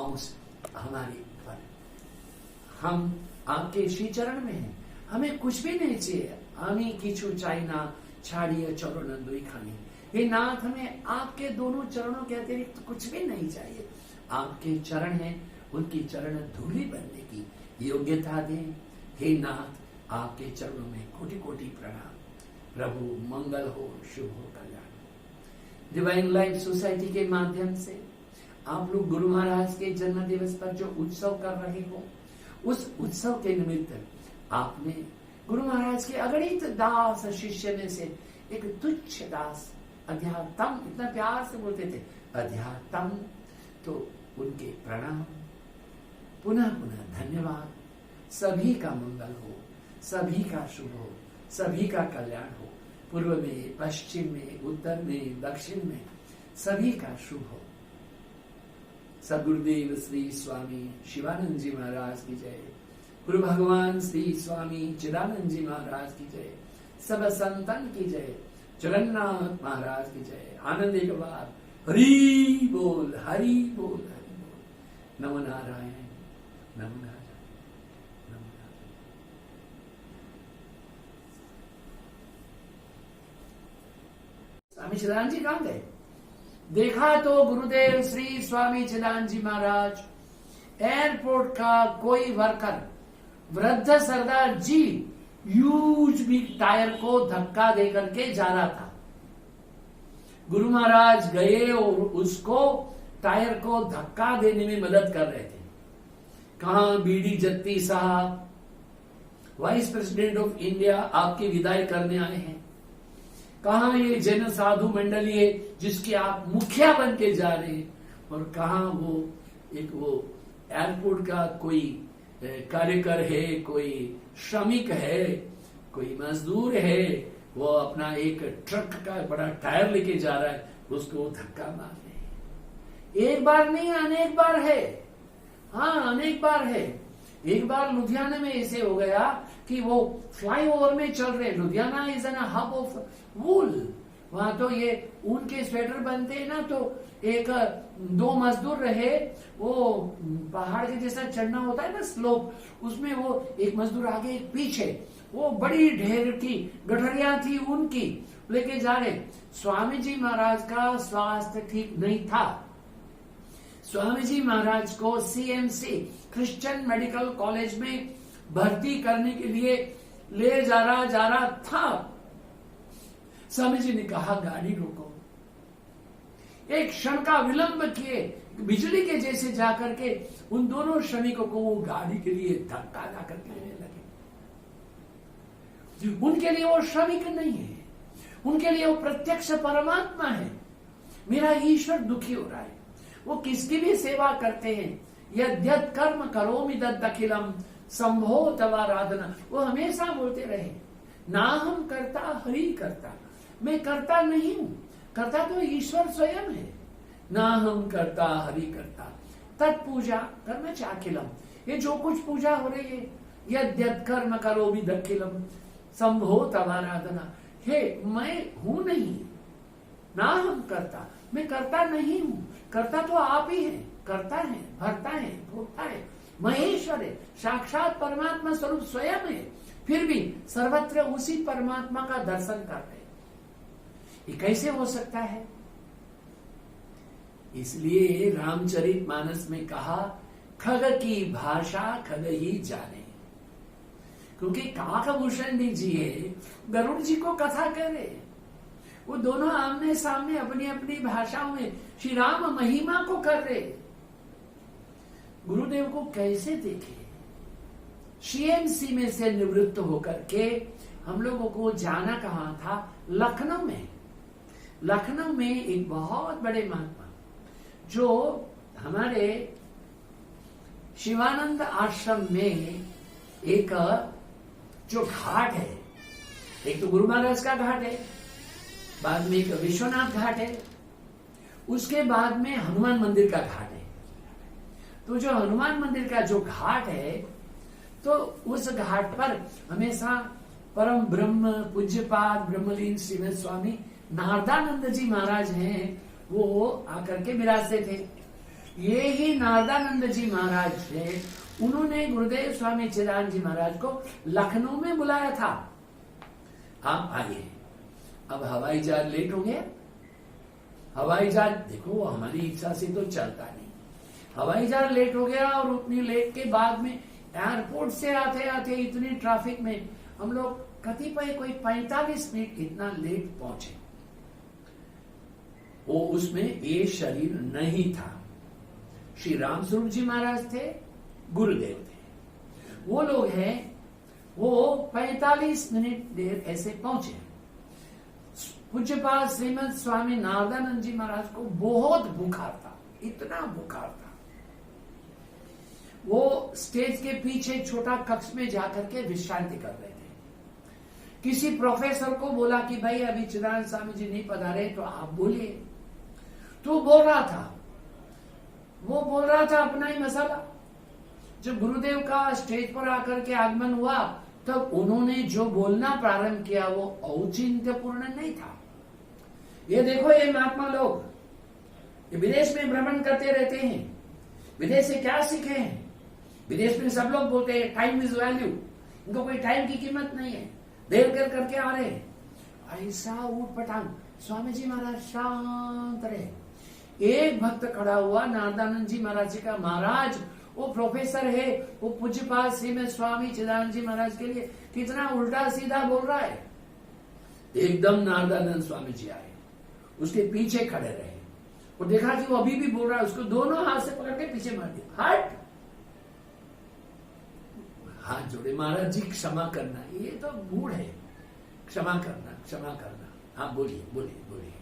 अंश हमारे पर। हम आपके श्री चरण में हैं, हमें कुछ भी नहीं चाहिए। हमें किछु चाही ना, छाड़िए चरण दुई खानी। हे नाथ, हमें आपके दोनों चरणों के अतिरिक्त कुछ भी नहीं चाहिए। आपके चरण हैं, उनकी चरण धूली बनने की योग्यता दें। हे नाथ, आपके चरणों में कोटि कोटि प्रणाम। प्रभु मंगल हो, शुभ हो, कल्याण। डिवाइन लाइफ सोसाइटी के माध्यम से आप लोग गुरु महाराज के जन्म दिवस पर जो उत्सव कर रहे हो, उस उत्सव के निमित्त आपने गुरु महाराज के अगणित दास शिष्य में से एक तुच्छ दास अध्यात्म, इतना प्यार से बोलते थे अध्यात्म, तो उनके प्रणाम, पुनः पुनः धन्यवाद। सभी का मंगल हो, सभी का शुभ हो, सभी का कल्याण हो। पूर्व में, पश्चिम में, उत्तर में, दक्षिण में सभी का शुभ हो। सद्गुरुदेव श्री स्वामी शिवानंद जी महाराज की जय। गुरु भगवान श्री स्वामी चिदानंद जी महाराज की जय। सब संतन की जय। जगन्नाथ महाराज की जय। आनंद एक बार हरि बोल, हरि बोल, हरि बोल। नमो नारायण, नमो नारायण। स्वामी चिदानंद जी कहां गए? देखा तो गुरुदेव श्री स्वामी चिदानंद जी महाराज एयरपोर्ट का कोई वर्कर वृद्ध सरदार जी यूज बिग टायर को धक्का देकर के जा रहा था। गुरु महाराज गए और उसको टायर को धक्का देने में मदद कर रहे थे। कहां बीडी जत्ती साहब, वाइस प्रेसिडेंट ऑफ इंडिया, आपकी विदाई करने आए हैं। कहां ये जन साधु मंडली है जिसके आप मुखिया बन के जा रहे हैं, और कहां वो एयरपोर्ट का कोई कार्यकर है, कोई श्रमिक है, कोई मजदूर है, वो अपना एक ट्रक का बड़ा टायर लेके जा रहा है, उसको धक्का मार रहे हैं। एक बार नहीं, अनेक बार है। हाँ, अनेक बार है। एक बार लुधियाना में ऐसे हो गया कि वो फ्लाईओवर में चल रहे। Ludhiana is an hub of wool. वहां तो ये ऊन के स्वेटर बनते हैं ना, तो एक दो मजदूर रहे, वो पहाड़ के जैसा चढ़ना होता है ना स्लोप, उसमें वो एक मजदूर आगे एक पीछे, वो बड़ी ढेर की गठरिया थी उनकी लेके जा रहे। स्वामी जी महाराज का स्वास्थ्य ठीक नहीं था। स्वामी जी महाराज को सीएमसी क्रिश्चियन मेडिकल कॉलेज में भर्ती करने के लिए ले जा रहा था। स्वामी जी ने कहा गाड़ी रोको। एक क्षण का विलंब किए, बिजली के जैसे जाकर के उन दोनों श्रमिकों को वो गाड़ी के लिए धक्का जाकर के लेने लगे। उनके लिए वो श्रमिक नहीं है, उनके लिए वो प्रत्यक्ष परमात्मा है। मेरा ईश्वर दुखी हो रहा है। वो किसकी भी सेवा करते हैं। यद्यत कर्म करोमि तदखिलम संभो तवाराधना, वो हमेशा बोलते रहे ना हम करता हरि करता। मैं करता नहीं हूं, करता तो ईश्वर स्वयं है। ना हम करता हरि करता तत्पूजा कर्म चाखिलम। ये जो कुछ पूजा हो रही है, यद्यत कर्म करोमि दखिलम संभो तवाराधना, हे मैं हूं नहीं, ना हम करता, मैं करता नहीं हूं। करता तो आप ही है, करता है, भरता है, भोगता है, महेश्वर है, साक्षात परमात्मा स्वरूप स्वयं है। फिर भी सर्वत्र उसी परमात्मा का दर्शन कर रहे। ये कैसे हो सकता है? इसलिए रामचरितमानस में कहा खग की भाषा खग ही जाने। क्योंकि काकभूषण जी है, गरुड़ जी को कथा कह रहे, वो दोनों आमने सामने अपनी अपनी भाषाओं में श्री राम महिमा को कर रहे। गुरुदेव को कैसे देखे? सीएमसी में से निवृत्त होकर के हम लोगों को जाना कहां था? लखनऊ में। लखनऊ में एक बहुत बड़े महात्मा जो हमारे शिवानंद आश्रम में एक जो घाट है, एक तो गुरु महाराज का घाट है, बाद में एक विश्वनाथ घाट है, उसके बाद में हनुमान मंदिर का घाट है। तो जो हनुमान मंदिर का जो घाट है, तो उस घाट पर हमेशा परम ब्रह्म पूज्यपाद ब्रह्मलीन श्रीमद स्वामी नारदानंद जी महाराज हैं, वो आकर के विराजते थे। ये ही नारदानंद जी महाराज थे, उन्होंने गुरुदेव स्वामी चिदानंद जी महाराज को लखनऊ में बुलाया था। आप आइए। अब हवाई जहाज लेट हो गया। हवाई जहाज देखो हमारी इच्छा से तो चलता नहीं। हवाई जहाज लेट हो गया और उतनी लेट के बाद में एयरपोर्ट से आते आते इतनी ट्रैफिक में हम लोग कतिपय कोई 45 मिनट इतना लेट पहुंचे। वो उसमें ये शरीर नहीं था। श्री राम स्वरूप जी महाराज थे, गुरुदेव थे, वो लोग हैं। वो 45 मिनट देर ऐसे पहुंचे। पूज्यपाद श्रीमद स्वामी नारदानंद जी महाराज को बहुत बुखार था, इतना बुखार था। वो स्टेज के पीछे छोटा कक्ष में जाकर के विश्रांति कर रहे थे। किसी प्रोफेसर को बोला कि भाई अभी चिदानंद स्वामी जी नहीं पधारे तो आप बोलिए। तो बोल रहा था, वो बोल रहा था अपना ही मसाला। जब गुरुदेव का स्टेज पर आकर के आगमन हुआ तब उन्होंने जो बोलना प्रारंभ किया वो औचित्यपूर्ण नहीं था। ये देखो ये महात्मा लोग ये विदेश में भ्रमण करते रहते हैं, विदेश से क्या सीखे हैं? विदेश में सब लोग बोलते हैं टाइम इज वैल्यू, इनको कोई टाइम की कीमत नहीं है, देर कर करके आ रहे हैं। ऐसा ऊट पटांग। स्वामी जी महाराज शांत रहे। एक भक्त खड़ा हुआ नारदानंद जी महाराज जी का, महाराज वो प्रोफेसर है, वो पूज्यपाद श्रीमद स्वामी चिदानंद जी महाराज के लिए कितना उल्टा सीधा बोल रहा है। एकदम नारदानंद स्वामी जी आए, उसके पीछे खड़े रहे और देखा कि वो अभी भी बोल रहा है। उसको दोनों हाथ से पकड़ के पीछे मार दिया। हट, हाथ जोड़े, महाराज जी क्षमा करना, ये तो मूड है, क्षमा करना, क्षमा करना। हाँ बोलिए बोलिए बोलिए।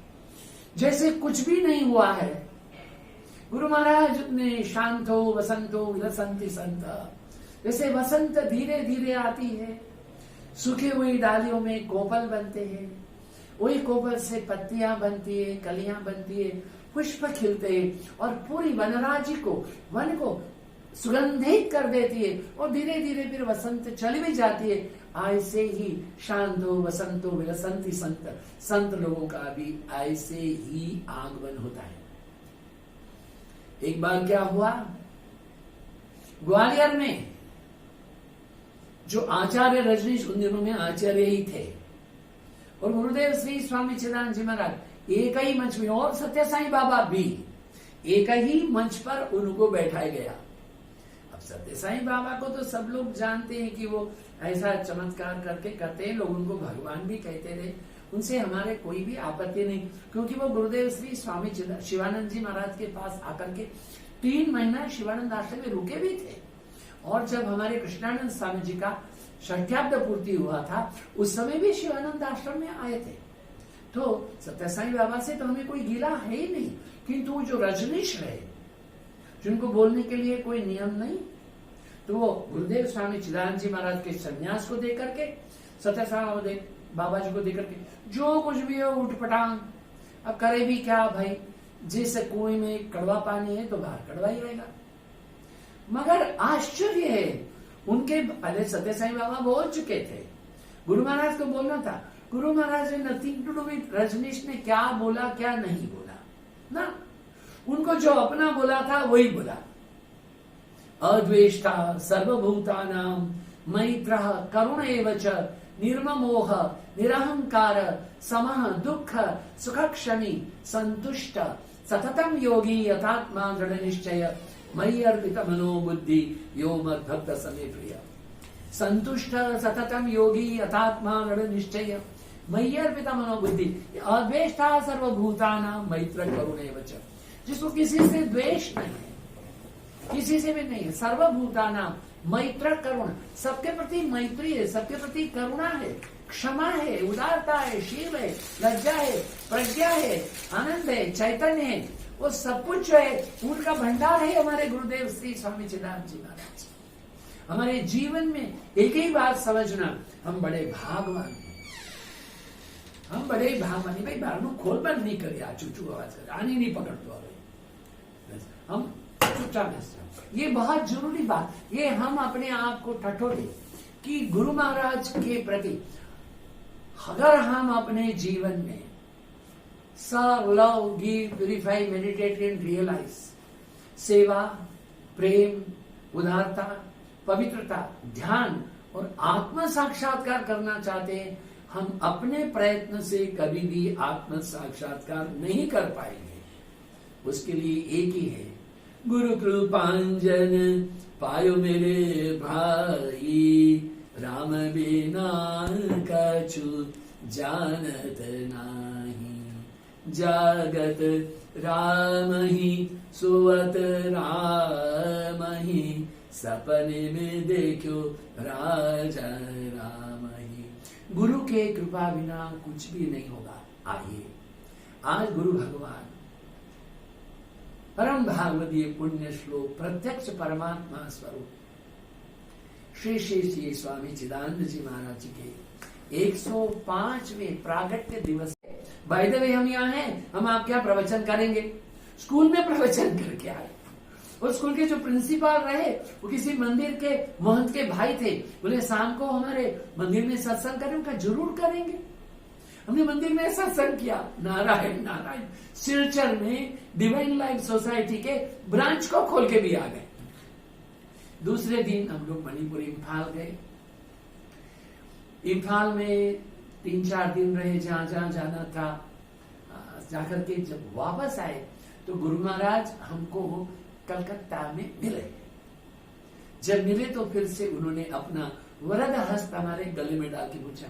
जैसे कुछ भी नहीं हुआ है। गुरु महाराज ने शांतो वसंतो विलसंति संत, जैसे वसंत धीरे धीरे आती है, सूखी हुई डालियों में कोपल बनते हैं, वही कोपल से पत्तियां बनती है, कलियां बनती है, पुष्प खिलते हैं और पूरी वनराजी को, वन को सुगंधित कर देती है और धीरे धीरे फिर वसंत चली भी जाती है। ऐसे ही शांतो वसंतो विलसंति संत, संत लोगों का भी ऐसे ही आगमन होता है। एक बार क्या हुआ, ग्वालियर में जो आचार्य रजनीश, उन दिनों में आचार्य ही थे, और गुरुदेव श्री स्वामी चिदानंद जी महाराज एक ही मंच में, और सत्य साईं बाबा भी एक ही मंच पर उनको बैठाया गया। अब सत्य साईं बाबा को तो सब लोग जानते हैं कि वो ऐसा चमत्कार करके करते हैं, लोग उनको भगवान भी कहते थे, उनसे हमारे कोई भी आपत्ति नहीं, क्योंकि वो गुरुदेव श्री स्वामी शिवानंद जी महाराज के पास आकर के 3 महीना शिवानंद आश्रम में रुके भी थे। और जब हमारे कृष्णानंद स्वामी जी का षष्ठ्याब्द पूर्ति हुआ था, उस समय भी शिवानंद आश्रम में आए थे। तो सत्य साईं बाबा से तो हमें कोई गिला है ही नहीं, किंतु जो रजनीश रहे, जिनको बोलने के लिए कोई नियम नहीं, तो वो गुरुदेव स्वामी चिदानंद जी महाराज के संन्यास को देकर के, सत्य साईं बाबा जी को देकर के जो कुछ भी हो उठपटांग, अब करे भी क्या भाई, जिस कुएं में कड़वा पानी है तो बाहर कड़वा ही रहेगा। मगर आश्चर्य है, उनके पहले सत्य साईं बाबा बोल चुके थे, गुरु महाराज को बोलना था, गुरु महाराज ने nothing to do with Rajneesh ने क्या बोला क्या नहीं बोला ना, उनको जो अपना बोला था वही बोला। अद्वेष्टा सर्वभूतानां मैत्रः करुण एव च निर्ममोह निरहंकार समः दुःख सुखक्षमी संतुष्ट सततं योगी यथात्मा दृढ़ निश्चय मयि अर्पित मनोबुद्धि यो मद्भक्त समे प्रिय। संतुष्ट सततं योगी यथात्मा दृढ़ निश्चय मयि अर्पित मनोबुद्धि। अद्वेष्टा सर्वभूतानां मैत्र करुण एव च, जिसको किसी से द्वेष नहीं है, किसी से भी नहीं है, सर्वभूतानां मैत्र करुण, सबके प्रति मैत्री है, सबके प्रति करुणा है, क्षमा है, उदारता है, शील है, लज्जा है, प्रज्ञा है, आनंद है, चैतन्य है, वो सब कुछ जो है उनका भंडार है हमारे गुरुदेव श्री स्वामी चिदानंद जी महाराज। हमारे जीवन में एक ही बात समझना, हम बड़े भागवान हैं, हम बड़े भागवान। भाई बारनू खोल बंद नहीं करिए, चूचू आवाज कर, आनी नहीं पकड़ तो हम चुपचाप बैठे। ये बहुत जरूरी बात, ये हम अपने आप को ठठोले कि गुरु महाराज के प्रति अगर हम अपने जीवन में serve love give purify meditate and realise, सेवा, प्रेम, उदारता, पवित्रता, ध्यान और आत्म साक्षात्कार करना चाहते हैं, हम अपने प्रयत्न से कभी भी आत्म साक्षात्कार नहीं कर पाएंगे। उसके लिए एक ही है, गुरु कृपांजन पायो मेरे भाई, राम बिना कछु जानत नाही, जागत राम ही सुवत राम ही, सपने में देखो राजा राम ही। गुरु के कृपा बिना कुछ भी नहीं होगा। आइए आज गुरु भगवान परम भागवतीय पुण्य श्लोक प्रत्यक्ष परमात्मा स्वरूप श्री श्री श्री स्वामी चिदानंद जी महाराज जी के 105वें प्रागट्य दिवस है। बाय द वे हम यहाँ हैं, हम आप क्या प्रवचन करेंगे? स्कूल में प्रवचन करके आए। और स्कूल के जो प्रिंसिपल रहे वो किसी मंदिर के महंत के भाई थे, बोले शाम को हमारे मंदिर में सत्संग करें। उनका जरूर करेंगे। हमने मंदिर में सत्संग किया, नारायण नारायण। सिलचर में डिवाइन लाइफ सोसाइटी के ब्रांच को खोल के भी आ गए। दूसरे दिन हम लोग मणिपुर इम्फाल गए। इम्फाल में 3-4 दिन रहे, जहां जहां जाना था। जाकर के जब वापस आए तो गुरु महाराज हमको कलकत्ता में मिले। जब मिले तो फिर से उन्होंने अपना वरद हस्त हमारे गले में डाल के पूछा,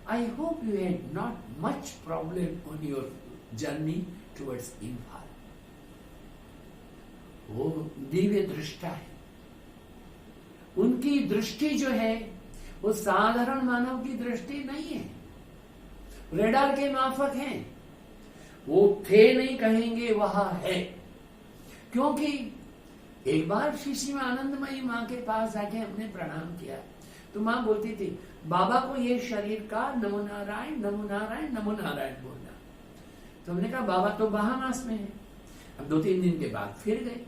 I hope you had not much problem on your journey towards Imphal. वो दिव्य दृष्टा है। उनकी दृष्टि जो है वो साधारण मानव की दृष्टि नहीं है, रेडार के माफक है। वो थे नहीं कहेंगे, वहां है। क्योंकि एक बार श्री आनंदमयी माँ के पास जाके हमने प्रणाम किया तो माँ बोलती थी, बाबा को ये शरीर का नमो नारायण नमो नारायण नमो नारायण बोलना। तो हमने कहा बाबा तो बाहामास में है। अब 2-3 दिन के बाद फिर गए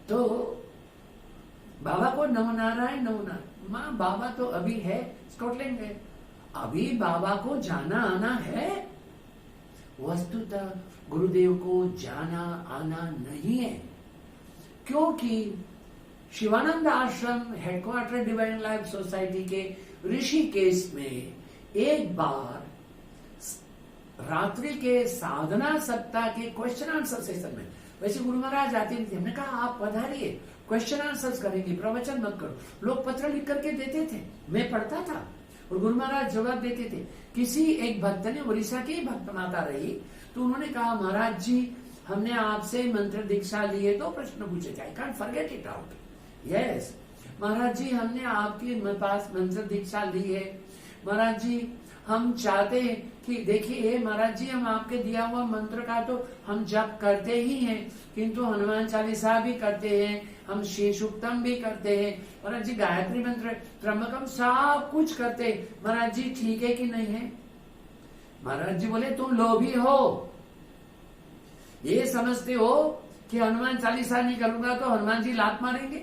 तो बाबा को नमो नारायण नमो नारायण। माँ बाबा तो अभी है स्कॉटलैंड गए, अभी बाबा को जाना आना है। वस्तुतः गुरुदेव को जाना आना नहीं है, क्योंकि शिवानंद आश्रम हेडक्वार्टर डिवाइन लाइफ सोसाइटी के ऋषिकेश में एक बार रात्रि के साधना सप्ताह के क्वेश्चन आंसर सेशन में, वैसे गुरु महाराज आते नहीं थे, हमने कहा आप पधारिए, क्वेश्चन आंसर्स करेंगे, प्रवचन मत करो। लोग पत्र लिख करके देते थे, मैं पढ़ता था और गुरु महाराज जवाब देते थे। किसी एक भक्त ने, उड़ीसा की भक्त माता रही, तो उन्होंने कहा महाराज जी हमने आपसे मंत्र दीक्षा ली है, तो प्रश्न पूछे जाए, can't forget it out. Yes महाराज जी हमने आपके पास मंत्र दीक्षा ली है, महाराज जी हम चाहते हैं कि देखिए महाराज जी हम आपके दिया हुआ मंत्र का तो हम जप करते ही हैं, किंतु हनुमान चालीसा भी करते हैं, हम शीशुक्तम भी करते हैं, महाराज जी गायत्री मंत्र त्र्यंबकम सब कुछ करते हैं, महाराज जी ठीक है कि नहीं है? महाराज जी बोले तुम लोभी हो, ये समझते हो कि हनुमान चालीसा नहीं करूंगा तो हनुमान जी लात मारेंगे,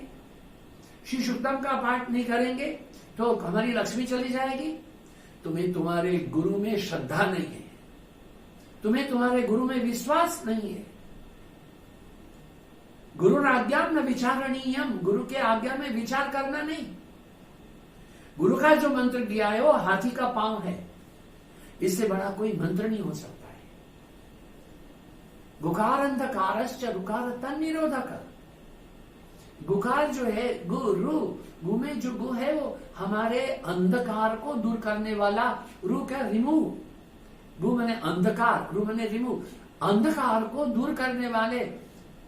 शीशुक्तम का पाठ नहीं करेंगे तो हमारी लक्ष्मी चली जाएगी। तुम्हें तुम्हारे गुरु में श्रद्धा नहीं है, तुम्हें तुम्हारे गुरु में विश्वास नहीं है। गुरु आज्ञा न विचारणीयम, गुरु के आज्ञा में विचार करना नहीं। गुरु का जो मंत्र दिया है वो हाथी का पांव है, इससे बड़ा कोई मंत्र नहीं हो सकता है। गुकार अंधकारश्च रुकार तन्निरोधक। गुकार जो है गुरु, गु में जो गु है वो हमारे अंधकार को दूर करने वाला, रू क्या रिमूव, गु मैंने अंधकार, रू मैंने रिमूव, अंधकार को दूर करने वाले।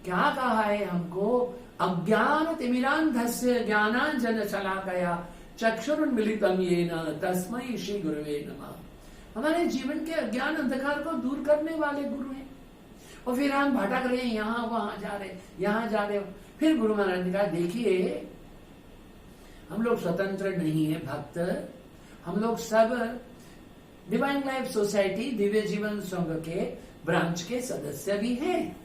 क्या कहा है हमको? अज्ञान तिमिरांधस्य ज्ञानांजन शलाकया चक्षुरुन्मीलितम येन तस्मै श्री गुरुवे नमः। हमारे जीवन के अज्ञान अंधकार को दूर करने वाले गुरु हैं। और फिर हम भटक रहे हैं, यहाँ वहां जा रहे, यहाँ जा रहे। फिर गुरु महाराज ने कहा देखिए हम लोग स्वतंत्र नहीं है भक्त, हम लोग सब डिवाइन लाइफ सोसाइटी दिव्य जीवन संघ के ब्रांच के सदस्य भी हैं।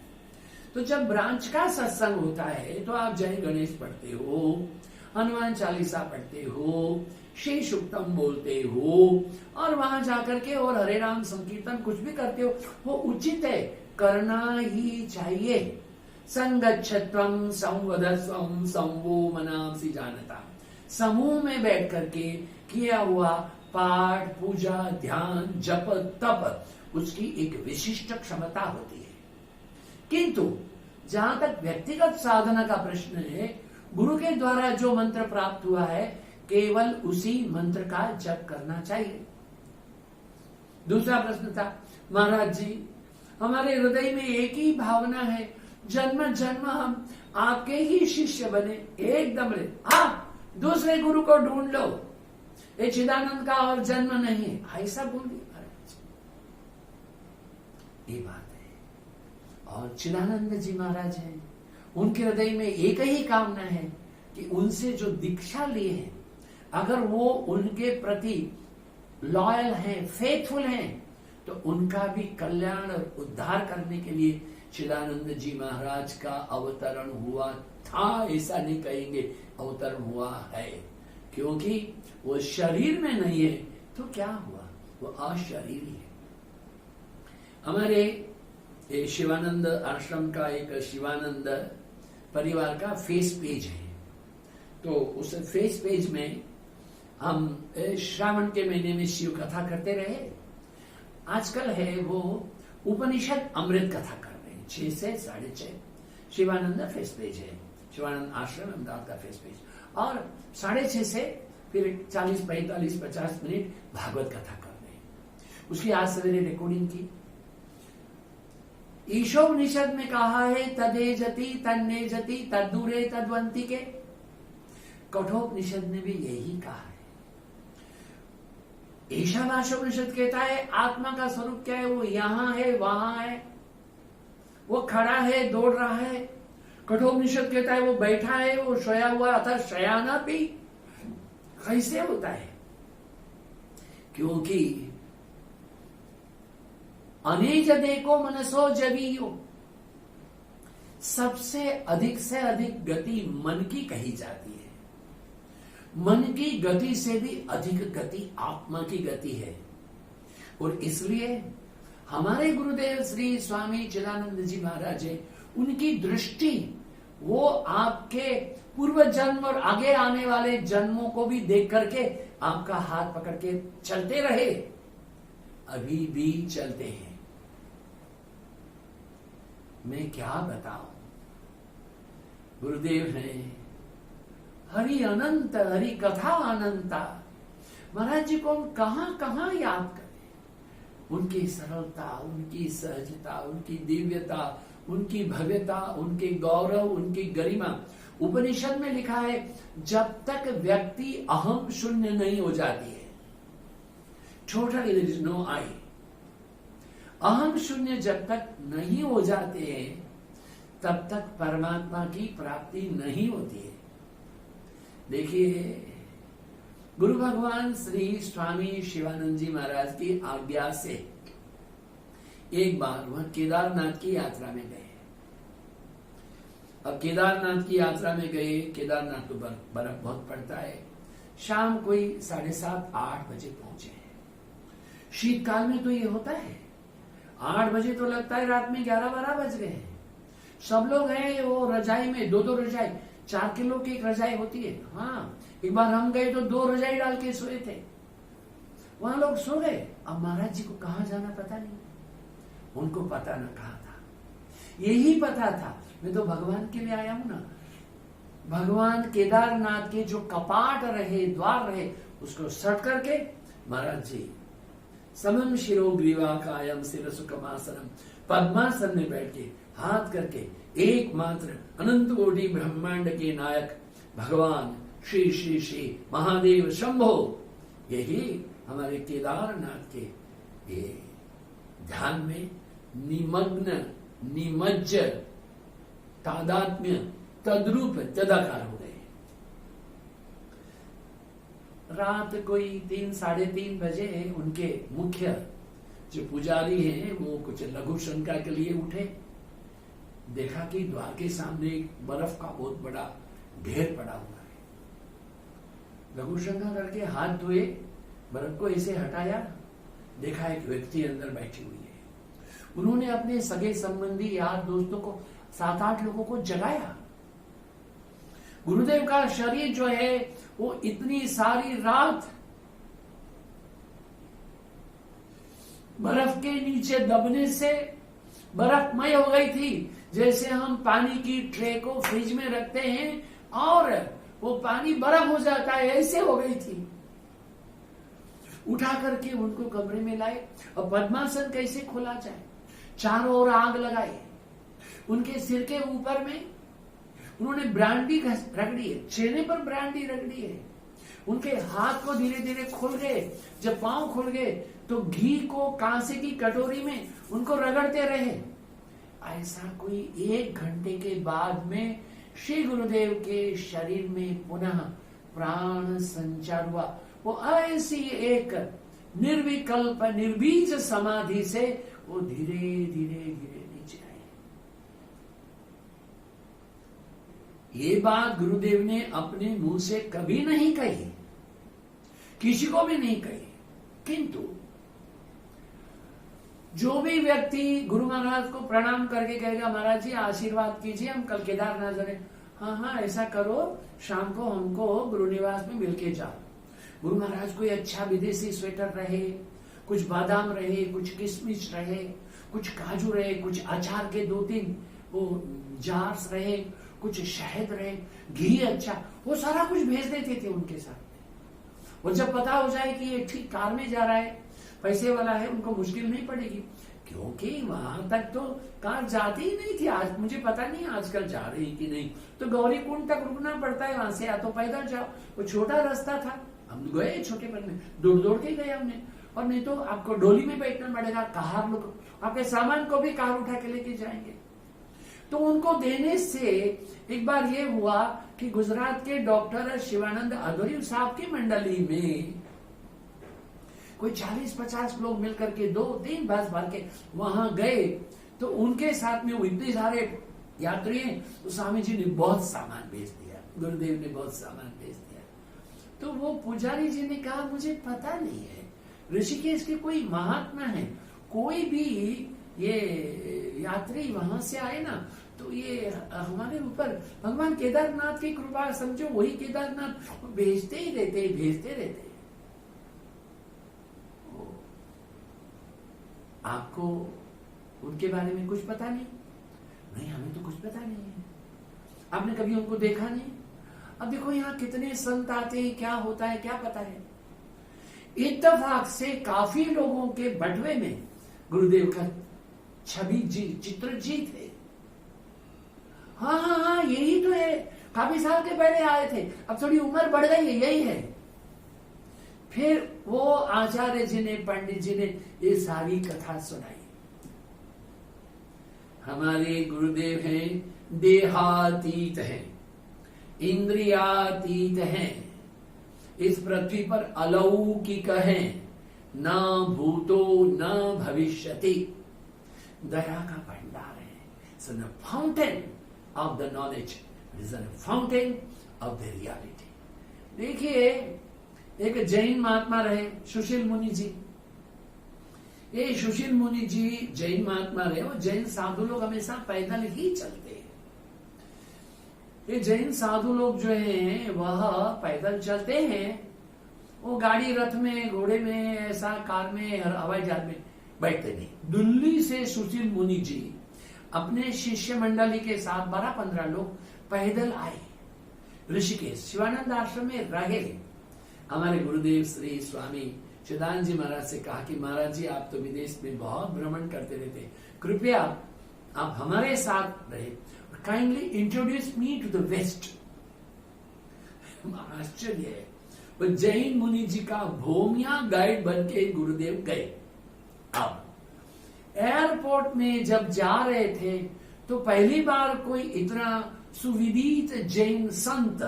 तो जब ब्रांच का सत्संग होता है तो आप जय गणेश पढ़ते हो, हनुमान चालीसा पढ़ते हो, श्री सुक्तम बोलते हो, और वहां जाकर के और हरे राम संकीर्तन कुछ भी करते हो, वो उचित है, करना ही चाहिए। संगच्छत्वम संवदस्वम संवो मनांसि जानता। समूह में बैठ करके किया हुआ पाठ, पूजा, ध्यान, जप, तप उसकी एक विशिष्ट क्षमता होती है। किंतु जहां तक व्यक्तिगत साधना का प्रश्न है, गुरु के द्वारा जो मंत्र प्राप्त हुआ है केवल उसी मंत्र का जप करना चाहिए। दूसरा प्रश्न था, महाराज जी हमारे हृदय में एक ही भावना है, जन्म जन्म हम आपके ही शिष्य बने, एकदम रे। हाँ, दूसरे गुरु को ढूंढ लो, ये चिदानंद का और जन्म नहीं है, ऐसा बोलिए महाराज। ये बात है। और चिदानंद जी महाराज हैं, उनके हृदय में एक ही कामना है कि उनसे जो दीक्षा लिए हैं, अगर वो उनके प्रति लॉयल हैं, फेथफुल हैं, तो उनका भी कल्याण और उद्धार करने के लिए चिदानंद जी महाराज का अवतरण हुआ था, ऐसा नहीं कहेंगे, अवतरण हुआ है। क्योंकि वो शरीर में नहीं है तो क्या हुआ, वो अशरीरी है। हमारे शिवानंद आश्रम का एक शिवानंद परिवार का फेस पेज है, तो उस फेस पेज में हम श्रावण के महीने में शिव कथा करते रहे। आजकल है वो उपनिषद अमृत कथा कर रहे हैं, 6 से 6:30 शिवानंद फेस पेज है, शिवानंद आश्रम अहमदाबाद का फेस पेज, और 6:30 से फिर 40, 45, 50 मिनट भागवत कथा कर रहे हैं। उसकी आज सवेरे रिकॉर्डिंग की। ईशोपनिषद में कहा है तदे जति तन्ने जति तदूरे तद्वंती के। कठोपनिषद ने भी यही कहा है। ईशावास्योपनिषद कहता है आत्मा का स्वरूप क्या है, वो यहां है, वहां है, वो खड़ा है, दौड़ रहा है। कठोपनिषद कहता है वो बैठा है, वो सोया हुआ, अर्थात शयाना भी। कैसे होता है? क्योंकि अनेज देखो मनसो जवियो, सबसे अधिक से अधिक गति मन की कही जाती है। मन की गति से भी अधिक गति आत्मा की गति है। और इसलिए हमारे गुरुदेव श्री स्वामी चिदानंद जी महाराज है, उनकी दृष्टि वो आपके पूर्व जन्म और आगे आने वाले जन्मों को भी देख करके आपका हाथ पकड़ के चलते रहे, अभी भी चलते हैं। मैं क्या बताऊं, गुरुदेव हैं हरि अनंत, हरि कथा अनंता। महाराज जी को हम कहां कहां याद करें। उनकी सरलता, उनकी सहजता, उनकी दिव्यता, उनकी भव्यता, उनके गौरव, उनकी गरिमा। उपनिषद में लिखा है जब तक व्यक्ति अहम शून्य नहीं हो जाती है, टोटली देयर इज नो आई, अहम शून्य जब तक नहीं हो जाते हैं तब तक परमात्मा की प्राप्ति नहीं होती है। देखिए, गुरु भगवान श्री स्वामी शिवानंद जी महाराज की आज्ञा से एक बार वह केदारनाथ की यात्रा में गए। अब केदारनाथ की यात्रा में गए, केदारनाथ तो बर्फ बहुत पड़ता है। शाम कोई 7:30-8 बजे पहुंचे। शीतकाल में तो ये होता है, 8 बजे तो लगता है रात में 11-12 बज गए हैं। सब लोग हैं वो रजाई में, 2-2 रजाई, 4 किलो की एक रजाई होती है। हाँ, एक बार हम गए तो 2 रजाई डाल के सोए थे, वहां लोग सो गए। अब महाराज जी को कहां जाना पता नहीं, उनको पता न कहा था, यही पता था मैं तो भगवान के लिए आया हूं ना। भगवान केदारनाथ के जो कपाट रहे, द्वार रहे, उसको सट करके महाराज जी समम शिरो ग्रीवा कायम शिरसुकमासनम, पद्मासन में बैठ के हाथ करके एकमात्र अनंत कोटि ब्रह्मांड के नायक भगवान श्री श्री श्री महादेव शंभो, यही हमारे केदारनाथ के ये ध्यान में निमग्न, निमज्ज, तादात्म्य, तद्रूप, तदाकार हो गए। रात कोई 3-3:30 बजे उनके मुख्य जो पुजारी हैं वो कुछ लघु शंका के लिए उठे। देखा कि द्वार के सामने एक बर्फ का बहुत बड़ा ढेर पड़ा हुआ है। लघु शंका करके हाथ धोए, बर्फ को ऐसे हटाया, देखा एक व्यक्ति अंदर बैठी हुई है। उन्होंने अपने सगे संबंधी यार दोस्तों को 7-8 लोगों को जगाया। गुरुदेव का शरीर जो है वो इतनी सारी रात बर्फ के नीचे दबने से बर्फमय हो गई थी, जैसे हम पानी की ट्रे को फ्रिज में रखते हैं और वो पानी बर्फ हो जाता है, ऐसे हो गई थी। उठा करके उनको कमरे में लाए और पद्मासन कैसे खोला जाए, चारों ओर आग लगाई, उनके सिर के ऊपर में उन्होंने ब्रांडी रगड़ी है, चेहरे पर ब्रांडी रगड़ी है, उनके हाथ को धीरे धीरे खुल गए, जब पांव खुल गए तो घी को कांसे की कटोरी में उनको रगड़ते रहे। ऐसा कोई 1 घंटे के बाद में श्री गुरुदेव के शरीर में पुनः प्राण संचार हुआ। वो ऐसी एक निर्विकल्प निर्बीज समाधि से वो धीरे धीरे धीरे नीचे आए। ये बात गुरुदेव ने अपने मुंह से कभी नहीं कही, किसी को भी नहीं कही, किंतु जो भी व्यक्ति गुरु महाराज को प्रणाम करके कहेगा महाराज जी आशीर्वाद कीजिए, हम कल केदारनाथ जा रहे हैं, हाँ ऐसा करो, शाम को हमको गुरु निवास में मिलके जाओ। गुरु महाराज कोई अच्छा विदेशी स्वेटर रहे, कुछ बादाम रहे, कुछ किशमिश रहे, कुछ काजू रहे, कुछ अचार के 2-3 वो जार्स रहे, कुछ शहद रहे, घी अच्छा, वो सारा कुछ भेज देते थे उनके साथ। और जब पता हो जाए कि ये ठीक कार में जा रहा है, पैसे वाला है, उनको मुश्किल नहीं पड़ेगी, क्योंकि वहां तक तो कार जाती ही नहीं थी। आज मुझे पता नहीं आजकल जा रही कि नहीं, तो गौरी कुंड तक रुकना पड़ता है, वहां से या तो पैदल जाओ, वो छोटा रास्ता था, हम गए छोटेपन में, दौड़ दौड़ के गए हमने। और नहीं तो आपको डोली में बैठना पड़ेगा, कार लोग आपके सामान को भी कार उठा के लेके जाएंगे। तो उनको देने से एक बार ये हुआ कि गुजरात के डॉक्टर शिवानंद अधोरी साहब की मंडली में कोई 40-50 लोग मिलकर के 2-3 बस भर के वहां गए, तो उनके साथ में वो इतने सारे यात्री हैं, तो स्वामी जी ने बहुत सामान भेज दिया, गुरुदेव ने बहुत सामान भेज दिया। तो वो पुजारी जी ने कहा मुझे पता नहीं है, ऋषिकेश के कोई महात्मा है, कोई भी ये यात्री वहां से आए ना तो ये हमारे ऊपर भगवान केदारनाथ की कृपा समझो, वही केदारनाथ भेजते ही रहते, भेजते रहते। आपको उनके बारे में कुछ पता नहीं? नहीं, हमें तो कुछ पता नहीं है, आपने कभी उनको देखा नहीं। अब देखो यहाँ कितने संत आते हैं, क्या होता है क्या पता है। इत्तेफाक से काफी लोगों के बटवे में गुरुदेव का छवि जी, चित्र जी थे। हाँ, यही तो है, काफी साल के पहले आए थे, अब थोड़ी उम्र बढ़ गई है, यही है। फिर वो आचार्य जी ने, पंडित जी ने ये सारी कथा सुनाई। हमारे गुरुदेव हैं देहातीत हैं, इंद्रियातीत हैं, इस पृथ्वी पर अलौकिक हैं, न भूतो न भविष्यति, दया का भंडार है। So the fountain of the knowledge is the fountain of the reality. देखिए एक जैन महात्मा रहे सुशील मुनि जी। ये सुशील मुनि जी जैन महात्मा रहे, और जैन साधु लोग हमेशा पैदल ही चलते हैं। ये जैन साधु लोग जो हैं वह पैदल चलते हैं, वो गाड़ी रथ में, घोड़े में, ऐसा कार में, हवाई जहाज में बैठते नहीं। दिल्ली से सुशील मुनि जी अपने शिष्य मंडली के साथ 12-15 लोग पैदल आए, ऋषिकेश शिवानंद आश्रम में रहे। हमारे गुरुदेव श्री स्वामी चिदानंद जी महाराज से कहा कि महाराज जी आप तो विदेश में बहुत भ्रमण करते रहते, कृपया आप हमारे साथ रहे, kindly introduce me to the West. आश्चर्य है, वो जैन मुनि जी का भूमिया गाइड बन के गुरुदेव गए। अब एयरपोर्ट में जब जा रहे थे तो पहली बार कोई इतना सुविदित जैन संत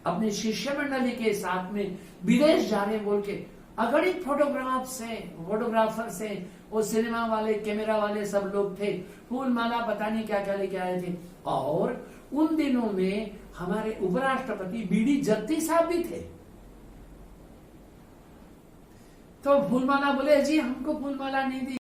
अपने शिष्य मंडली के साथ में विदेश जा रहे बोल के अगणित फोटोग्राफर से, वो सिनेमा वाले, कैमरा वाले सब लोग थे, फूल माला पता नहीं क्या क्या लेके आए थे। और उन दिनों में हमारे उपराष्ट्रपति बीडी जत्ती साहब भी थे। तो फूलमाला बोले जी हमको फूलमाला नहीं दी।